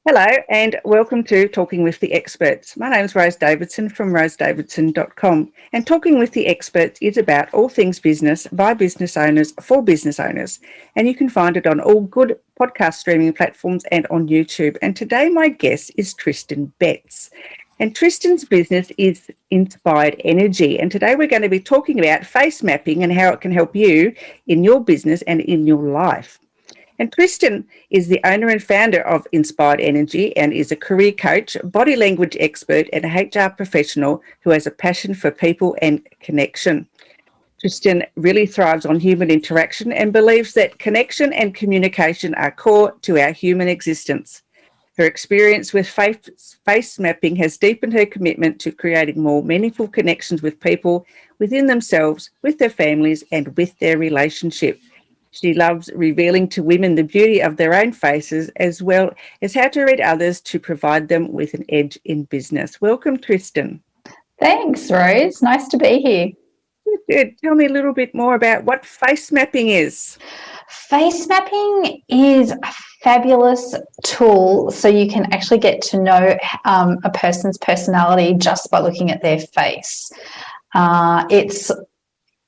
Hello and welcome to Talking with the Experts. My name is Rose Davidson from rosedavidson.com, and Talking with the Experts is about all things business by business owners for business owners, and you can find it on all good podcast streaming platforms and on YouTube. And today my guest is Tristan Betts, and Tristan's business is Inspired Energy, and today we're going to be talking about face mapping and how it can help you in your business and in your life. And Tristan is the owner and founder of Inspired Energy and is a career coach, body language expert, and a HR professional who has a passion for people and connection. Tristan really thrives on human interaction and believes that connection and communication are core to our human existence. Her experience with face mapping has deepened her commitment to creating more meaningful connections with people within themselves, with their families, and with their relationship. She loves revealing to women the beauty of their own faces, as well as how to read others to provide them with an edge in business. Welcome, Tristan. Thanks, Rose. Nice to be here. Good. Tell me a little bit more about what face mapping is. Face mapping is a fabulous tool so you can actually get to know a person's personality just by looking at their face. It's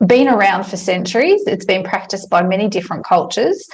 been around for centuries. It's been practiced by many different cultures.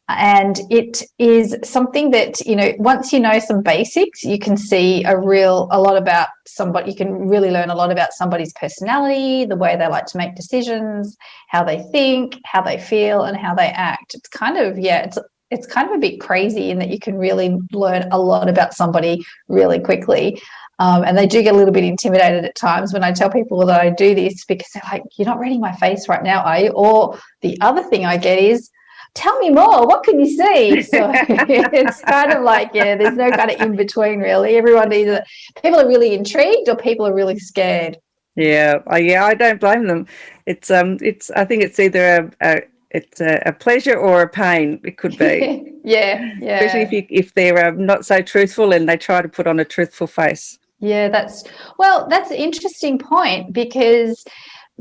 And it is something that, once you know some basics, you can see a lot about somebody. You can really learn a lot about somebody's personality, the way they like to make decisions, how they think, how they feel, and how they act. It's kind of, it's kind of a bit crazy in that you can really learn a lot about somebody really quickly. And they do get a little bit intimidated at times when I tell people that I do this, because they're like, "You're not reading my face right now, are you?" Or the other thing I get is, "Tell me more, what can you see?" So it's kind of like, there's no kind of in between really. Everyone either, people are really intrigued or people are really scared. Yeah, I don't blame them. It's I think it's either a pleasure or a pain. It could be. Yeah. Especially if they're not so truthful and they try to put on a truthful face. Yeah, that's an interesting point, because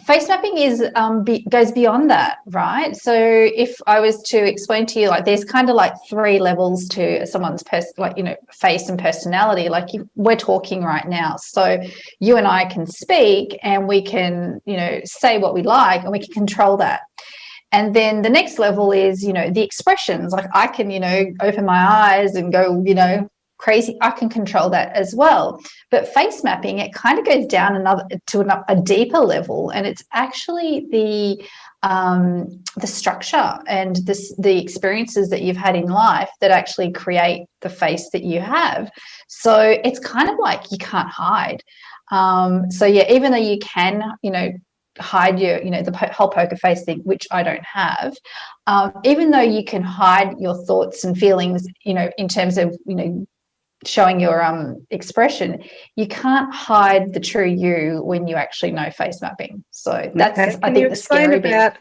face mapping goes beyond that, right? So if I was to explain to you, like, there's kind of like three levels to someone's face and personality. Like, we're talking right now, so you and I can speak and we can, say what we like, and we can control that. And then the next level is, the expressions. Like, I can, open my eyes and go, crazy. I can control that as well. But face mapping, it kind of goes down a deeper level, and it's actually the structure and the experiences that you've had in life that actually create the face that you have. So it's kind of like you can't hide. Even though you can, hide your, the whole poker face thing, which I don't have, even though you can hide your thoughts and feelings, in terms of, showing your expression, you can't hide the true you when you actually know face mapping. So that's, okay. I think, the scary bit. About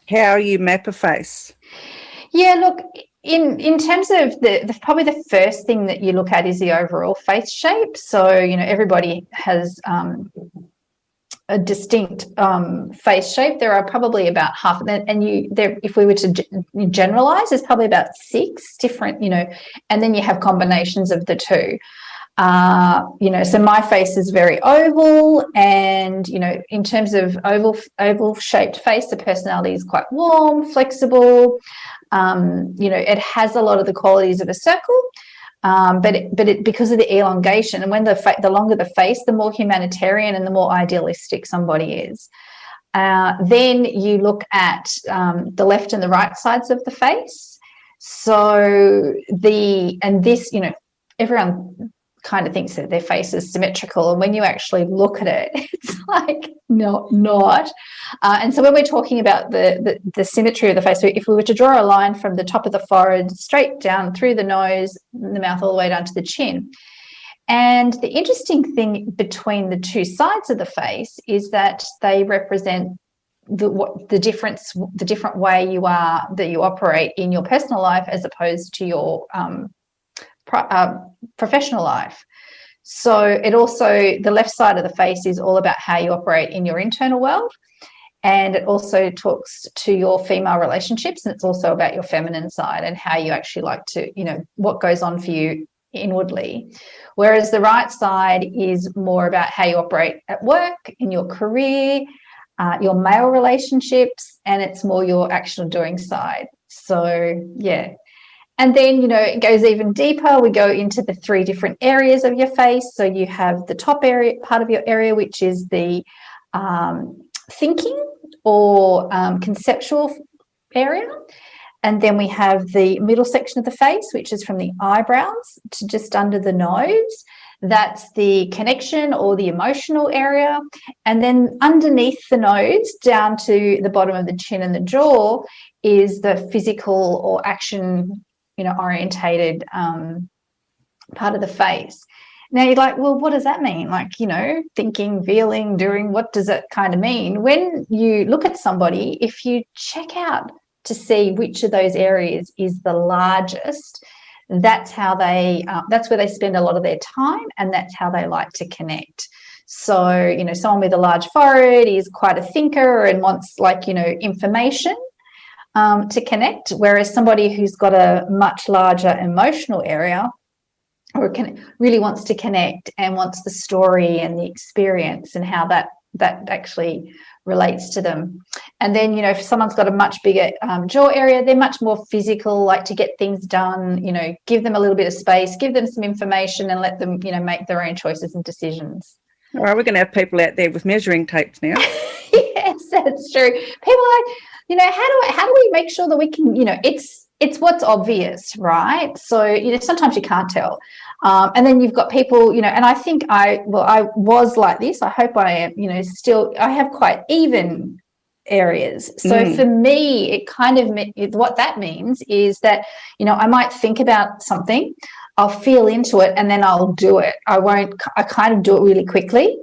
how you map a face? Yeah, look, in terms of probably the first thing that you look at is the overall face shape. So, everybody has a distinct face shape. There are probably about half of that, and if we were to generalize, there's probably about 6 different, and then you have combinations of the two. So my face is very oval, and in terms of oval shaped face, the personality is quite warm, flexible. It has a lot of the qualities of a circle. But because of the elongation, and when the longer the face, the more humanitarian and the more idealistic somebody is. Then you look at the left and the right sides of the face. So everyone kind of thinks that their face is symmetrical, and when you actually look at it, it's like not. And so when we're talking about the symmetry of the face, so if we were to draw a line from the top of the forehead straight down through the nose, the mouth, all the way down to the chin. And the interesting thing between the two sides of the face is that they represent the different way that you operate in your personal life as opposed to your professional life. So it also, the left side of the face is all about how you operate in your internal world, and it also talks to your female relationships, and it's also about your feminine side and how you actually like to, what goes on for you inwardly, whereas the right side is more about how you operate at work, in your career, your male relationships, and it's more your actual doing side. So yeah. And then, it goes even deeper. We go into the 3 different areas of your face. So you have the top area, part of your area, which is the thinking or conceptual area. And then we have the middle section of the face, which is from the eyebrows to just under the nose. That's the connection or the emotional area. And then underneath the nose, down to the bottom of the chin and the jaw, is the physical or action, orientated part of the face. Now you're like, well, what does that mean? Like, thinking, feeling, doing, what does it kind of mean? When you look at somebody, if you check out to see which of those areas is the largest, that's how that's where they spend a lot of their time, and that's how they like to connect. So, someone with a large forehead is quite a thinker and wants information to connect, whereas somebody who's got a much larger emotional area or really wants to connect and wants the story and the experience and how that actually relates to them. And then, if someone's got a much bigger jaw area, they're much more physical, like to get things done, give them a little bit of space, give them some information and let them, make their own choices and decisions. All right, we're going to have people out there with measuring tapes now. Yes, that's true. People are like, how do we make sure that we can, it's what's obvious, right? So, sometimes you can't tell. And then you've got people, and I think I was like this. I hope I am, still, I have quite even areas. So for me, it kind of, what that means is that, I might think about something, I'll feel into it, and then I'll do it. I kind of do it really quickly.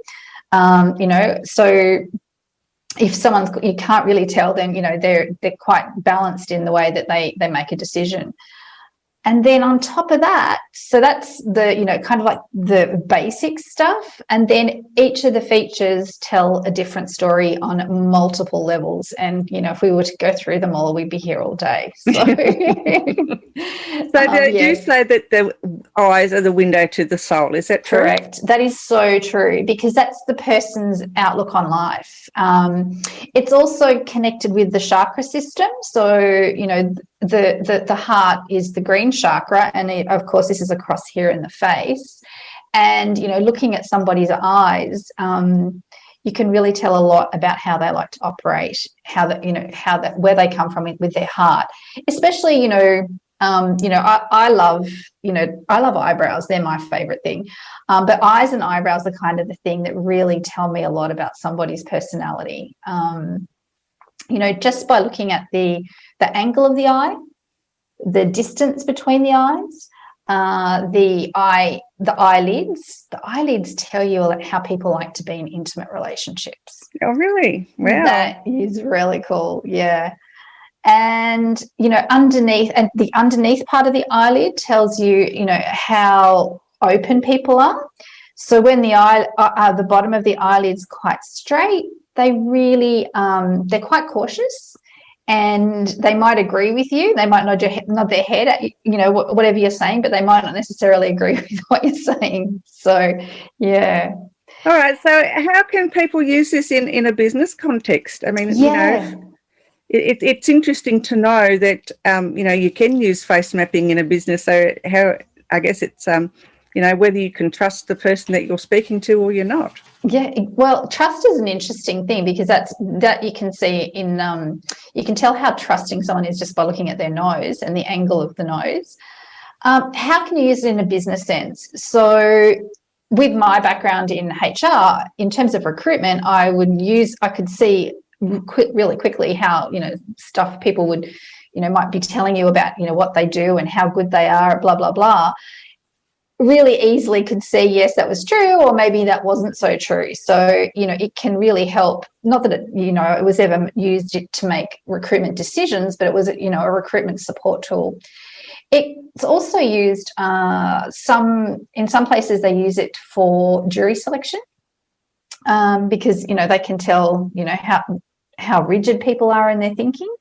So if you can't really tell, then they're quite balanced in the way that they make a decision. And then on top of that, so that's the kind of like the basic stuff, and then each of the features tell a different story on multiple levels. And if we were to go through them all, we'd be here all day. So, do you say that the eyes are the window to the soul? Is that true? Correct. That is so true, because that's the person's outlook on life. It's also connected with the chakra system. So, the heart is the green chakra, and of course this is across here in the face. And looking at somebody's eyes, you can really tell a lot about how they like to operate, where they come from with their heart. Especially, I love eyebrows. They're my favorite thing. But eyes and eyebrows are kind of the thing that really tell me a lot about somebody's personality. Just by looking at the angle of the eye, the distance between the eyes, the eyelids tell you how people like to be in intimate relationships. Oh, really? Wow. That is really cool. Yeah. And underneath part of the eyelid tells you how open people are. So when the bottom of the eyelid's quite straight, they really they're quite cautious, and they might agree with you. They might nod their head at whatever you're saying, but they might not necessarily agree with what you're saying. So yeah. All right. So how can people use this in a business context? I mean, it's interesting to know that you can use face mapping in a business. So I guess it's whether you can trust the person that you're speaking to or you're not. Yeah, well, trust is an interesting thing, because that you can see in you can tell how trusting someone is just by looking at their nose and the angle of the nose. How can you use it in a business sense? So with my background in HR, in terms of recruitment, I could see really quickly how stuff people would might be telling you about what they do and how good they are, blah blah blah. Really easily could see, yes, that was true, or maybe that wasn't so true. So it can really help. Not that it was ever used to make recruitment decisions, but it was a recruitment support tool. It's also used in some places they use it for jury selection, because they can tell how rigid people are in their thinking,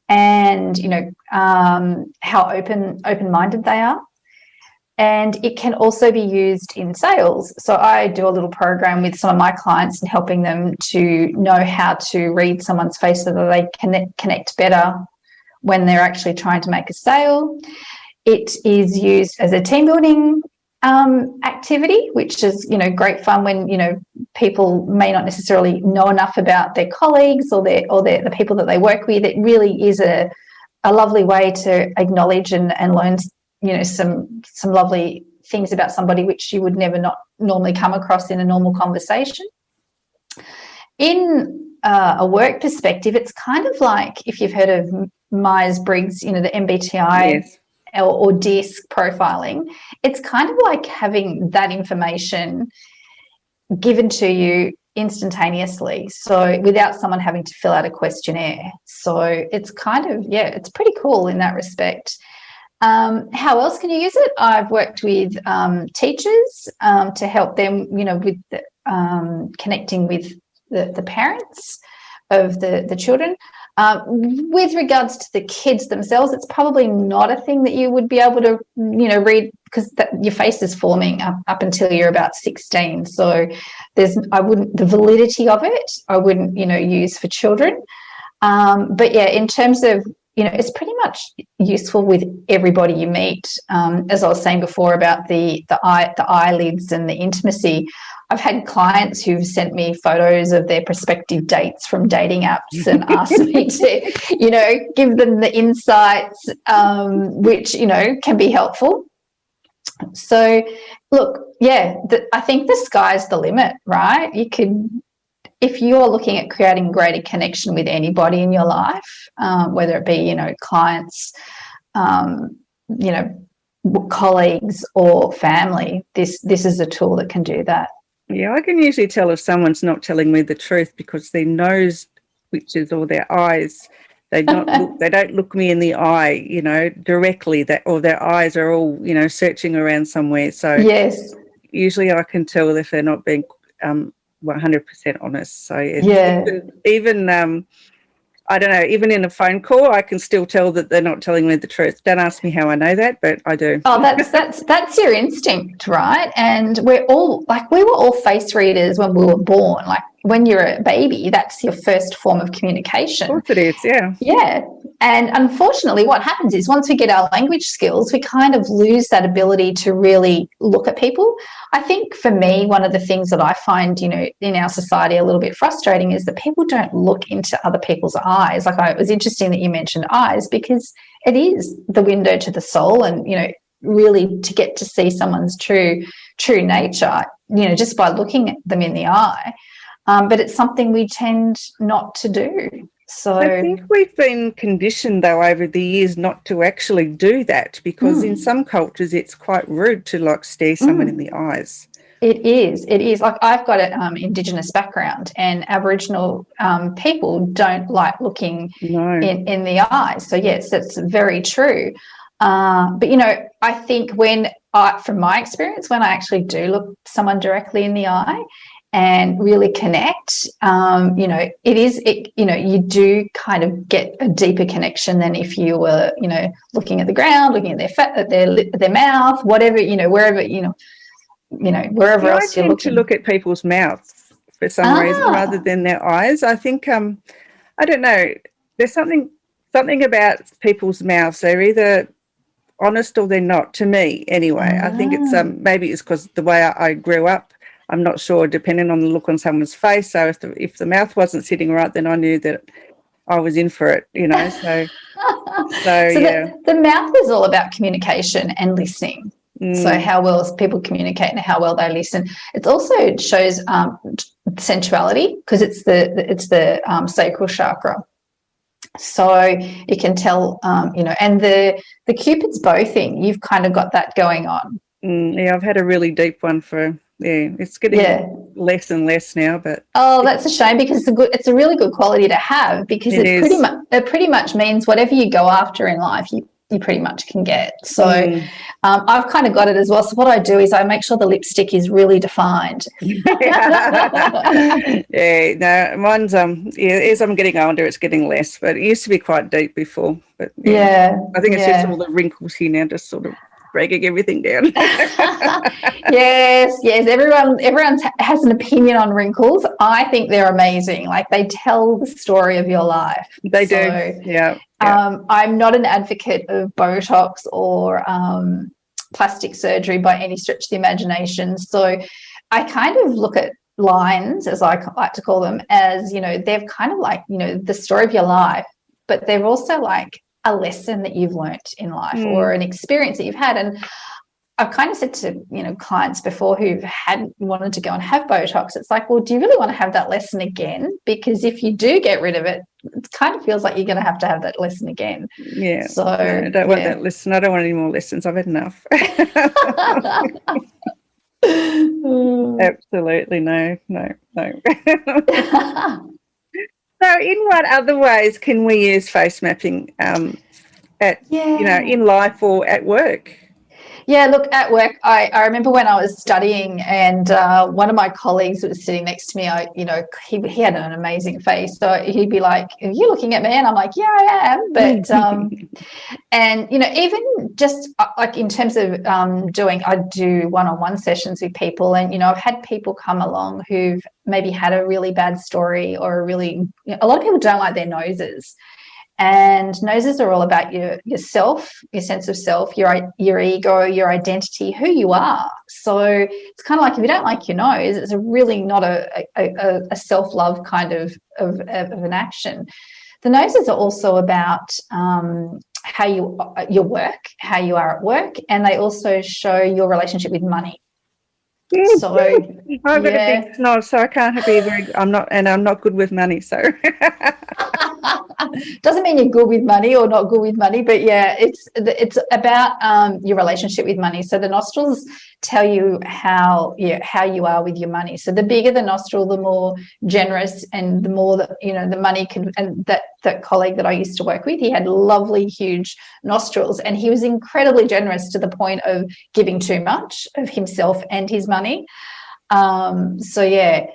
and how open-minded they are. And it can also be used in sales. So I do a little program with some of my clients and helping them to know how to read someone's face so that they connect better when they're actually trying to make a sale. It is used as a team building activity, which is, great fun when, people may not necessarily know enough about their colleagues or the people that they work with. It really is a lovely way to acknowledge and learn, some lovely things about somebody which you would never not normally come across in a normal conversation. In a work perspective, it's kind of like if you've heard of Myers-Briggs, the MBTI. Yes. Or DISC profiling. It's kind of like having that information given to you instantaneously, so without someone having to fill out a questionnaire. So it's kind of, it's pretty cool in that respect. How else can you use it? I've worked with teachers to help them, with connecting with the parents of the children. With regards to the kids themselves, it's probably not a thing that you would be able to, read, because your face is forming up until you're about 16. So the validity of it, I wouldn't, use for children. But yeah, in terms of, it's pretty much useful with everybody you meet. As I was saying before about the eyelids and the intimacy, I've had clients who've sent me photos of their prospective dates from dating apps and asked me to, give them the insights, which, can be helpful. So, look, I think the sky's the limit, right? If you're looking at creating greater connection with anybody in your life, whether it be, clients, colleagues or family, this is a tool that can do that. Yeah, I can usually tell if someone's not telling me the truth because their nose twitches or their eyes, they don't look me in the eye, directly, or their eyes are all, searching around somewhere. So yes, usually I can tell if they're not being 100% honest. So even I don't know, even in a phone call, I can still tell that they're not telling me the truth. Don't ask me how I know that, but I do. Oh, that's your instinct, right? And we were all face readers when we were born. Like when you're a baby, that's your first form of communication. Of course it is, yeah. Yeah. And unfortunately, what happens is once we get our language skills, we kind of lose that ability to really look at people. I think for me, one of the things that I find, in our society a little bit frustrating is that people don't look into other people's eyes. It was interesting that you mentioned eyes because it is the window to the soul and, really to get to see someone's true nature, just by looking at them in the eye. But it's something we tend not to do. So I think we've been conditioned, though, over the years not to actually do that because in some cultures it's quite rude to stare someone in the eyes. It is. Like I've got an Indigenous background and Aboriginal people don't like looking in the eyes. So yes, that's very true. But, I think from my experience, when I actually do look someone directly in the eye, and really connect, you do kind of get a deeper connection than if you were, looking at the ground, looking at their mouth, whatever, wherever, wherever else you're looking. I tend to look at people's mouths for some reason rather than their eyes. I think, I don't know, there's something about people's mouths. They're either honest or they're not, to me anyway. I think it's maybe it's because the way I grew up. I'm not sure, depending on the look on someone's face. So if the mouth wasn't sitting right, then I knew that I was in for it, So yeah. The mouth is all about communication and listening. So how well people communicate and how well they listen. It also shows sensuality because it's the sacral chakra. So you can tell, and the Cupid's bow thing, you've kind of got that going on. Yeah, I've had a really deep one it's getting less and less now, but that's a shame because it's a really good quality to have because it pretty much means whatever you go after in life, you pretty much can get. So I've kind of got it as well. So what I do is I make sure the lipstick is really defined. Mine's as I'm getting older, it's getting less, but it used to be quite deep before. But I think it's just all the wrinkles here now, just sort of. breaking everything down. Yes, yes. Everyone has an opinion on wrinkles. I think they're amazing. Like they tell the story of your life. They do. Yeah. Yeah. I'm not an advocate of Botox or plastic surgery by any stretch of the imagination. So I kind of look at lines, as I like to call them, as, you know, they're kind of like, you know, the story of your life, but they're also like a lesson that you've learnt in life or an experience that you've had. And I've kind of said to, you know, clients before who've had wanted to go and have Botox, it's like, well, do you really want to have that lesson again? Because if you do get rid of it, it kind of feels like you're going to have that lesson again. Yeah. So no, I don't want that lesson. I don't want any more lessons. I've had enough. Absolutely no. So in what other ways can we use face mapping in life or at work? Yeah, look, at work, I remember when I was studying and one of my colleagues was sitting next to me, he had an amazing face. So he'd be like, are you looking at me? And I'm like, yeah, I am. But, and, you know, even just like in terms of I do one-on-one sessions with people. And, you know, I've had people come along who've maybe had a really bad story or a lot of people don't like their noses. And noses are all about yourself, your sense of self, your ego, your identity, who you are. So it's kind of like if you don't like your nose, it's really not a self-love kind of an action. The noses are also about how your work, how you are at work, and they also show your relationship with money. So I've got a big nose, so I can't be I'm not good with money, so doesn't mean you're good with money or not good with money, but yeah, it's about your relationship with money. So the nostrils tell you how you are with your money. So the bigger the nostril, the more generous, and the more that, you know, the money can. And that colleague that I used to work with, he had lovely, huge nostrils, and he was incredibly generous to the point of giving too much of himself and his money. So yeah.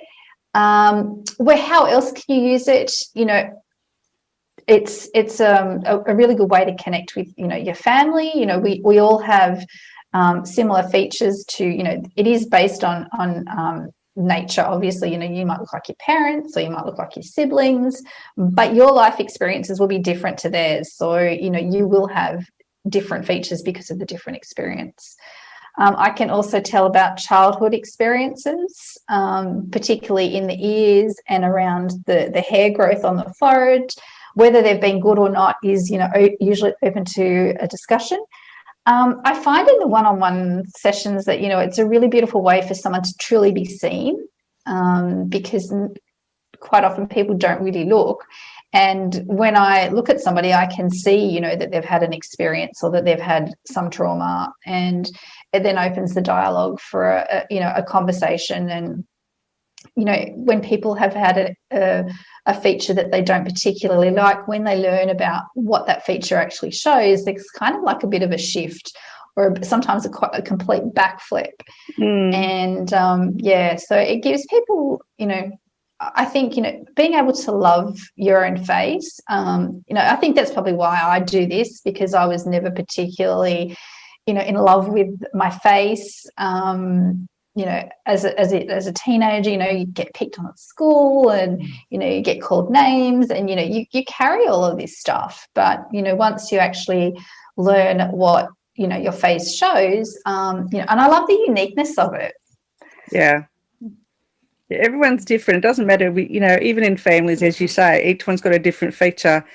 How else can you use it? You know, it's a really good way to connect with, you know, your family. You know, we all have similar features to, you know, it is based on nature. Obviously, you know, you might look like your parents or you might look like your siblings, but your life experiences will be different to theirs. So, you know, you will have different features because of the different experience. I can also tell about childhood experiences, particularly in the ears and around the hair growth on the forehead. Whether they've been good or not is, you know, usually open to a discussion. I find in the one-on-one sessions that, you know, it's a really beautiful way for someone to truly be seen, because quite often people don't really look. And when I look at somebody, I can see, you know, that they've had an experience or that they've had some trauma, and it then opens the dialogue for a conversation. And, you know, when people have had a feature that they don't particularly like, when they learn about what that feature actually shows, there's kind of like a bit of a shift, or sometimes a complete backflip. And so it gives people, you know, I think, you know, being able to love your own face, you know, I think that's probably why I do this, because I was never particularly, you know, in love with my face. You know, as a teenager, you know, you get picked on at school, and, you know, you get called names, and, you know, you carry all of this stuff. But, you know, once you actually learn what, you know, your face shows, you know, and I love the uniqueness of it. Yeah. Everyone's different. It doesn't matter. You know, even in families, as you say, each one's got a different feature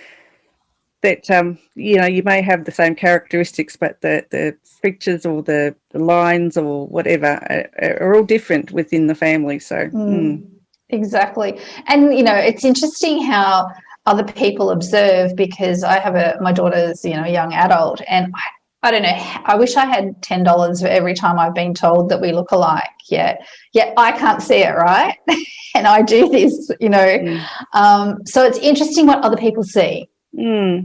that, you know, you may have the same characteristics, but the features or the lines or whatever are all different within the family. So Exactly. And, you know, it's interesting how other people observe, because I have my daughter's, you know, a young adult, and I don't know, I wish I had $10 for every time I've been told that we look alike. Yeah, I can't see it, right? And I do this, you know. So it's interesting what other people see. Yeah,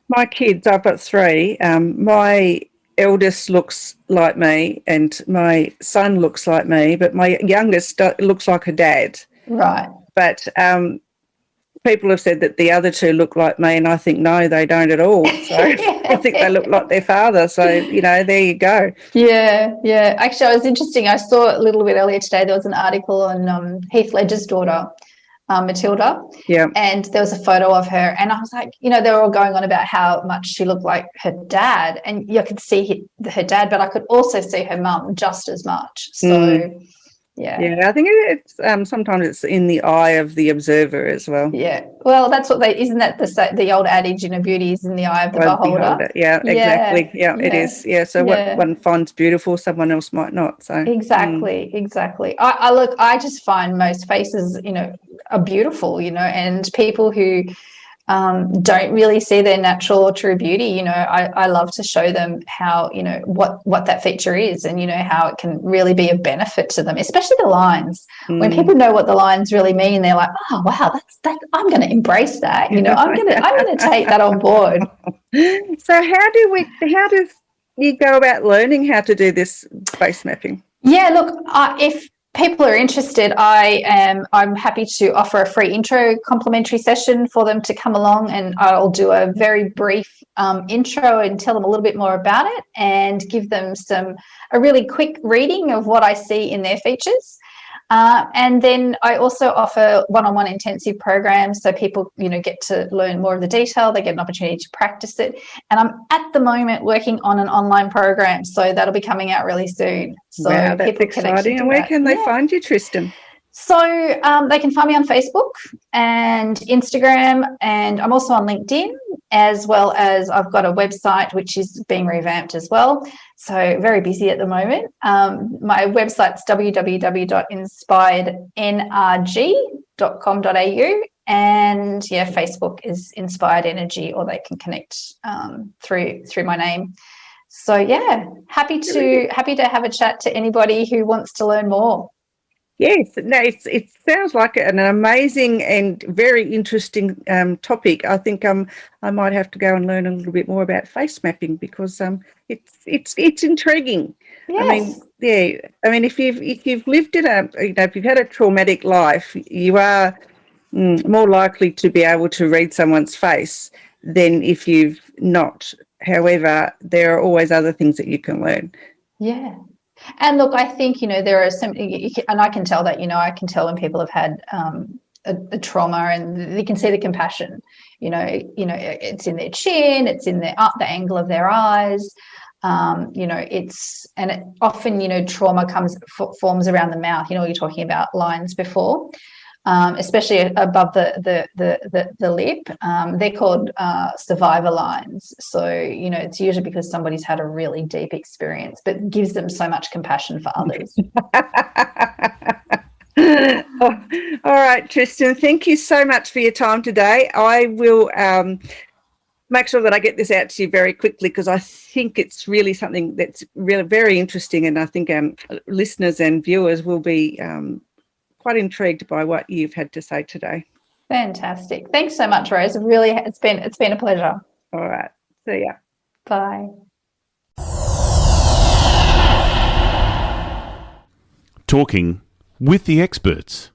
my kids, I've got three. My eldest looks like me, and my son looks like me, but my youngest looks like her dad. Right. But people have said that the other two look like me, and I think, no, they don't at all. So I think they look like their father. So, there you go. Yeah, yeah. Actually, it was interesting. I saw a little bit earlier today, there was an article on Heath Ledger's daughter, Matilda. Yeah. And there was a photo of her. And I was like, they were all going on about how much she looked like her dad. And you could see her dad, but I could also see her mum just as much. So, Yeah, I think it's sometimes it's in the eye of the observer as well. Yeah, well, that's what isn't that the old adage, beauty is in the eye of the beholder? Yeah, exactly. Yeah, it is. Yeah, so what one finds beautiful, someone else might not. So exactly. I just find most faces, are beautiful, and people who don't really see their natural or true beauty, I love to show them how, what that feature is, and how it can really be a benefit to them, especially the lines. When people know what the lines really mean, they're like, oh wow, that's I'm going to embrace that, I'm going to take that on board. So how do you go about learning how to do this face mapping? Yeah, look, if people are interested, I'm happy to offer a free intro complimentary session for them to come along, and I'll do a very brief intro and tell them a little bit more about it, and give them a really quick reading of what I see in their features. And then I also offer one-on-one intensive programs, so people, get to learn more of the detail. They get an opportunity to practice it. And I'm at the moment working on an online program, so that'll be coming out really soon. So wow, that's exciting. And where can they find you, Tristan? So they can find me on Facebook and Instagram, and I'm also on LinkedIn, as well as I've got a website which is being revamped as well. So very busy at the moment. My website's www.inspirednrg.com.au, and Facebook is Inspired Energy, or they can connect through my name. So happy to have a chat to anybody who wants to learn more. Yes, no, it sounds like an amazing and very interesting topic. I think I might have to go and learn a little bit more about face mapping, because it's intriguing. Yes. I mean, if you've lived in if you've had a traumatic life, you are more likely to be able to read someone's face than if you've not. However, there are always other things that you can learn. Yeah. And look, I think, there are some, and I can tell that, I can tell when people have had a trauma, and you can see the compassion, it's in their chin, it's in the angle of their eyes, often, trauma forms around the mouth, you're talking about lines before. Especially above the lip, they're called survivor lines. So, it's usually because somebody's had a really deep experience, but gives them so much compassion for others. All right, Tristan, thank you so much for your time today. I will make sure that I get this out to you very quickly, because I think it's really something that's really very interesting, and I think listeners and viewers will be quite intrigued by what you've had to say today. Fantastic. Thanks so much, Rose. It's been a pleasure. All right. See ya. Bye. Talking with the experts.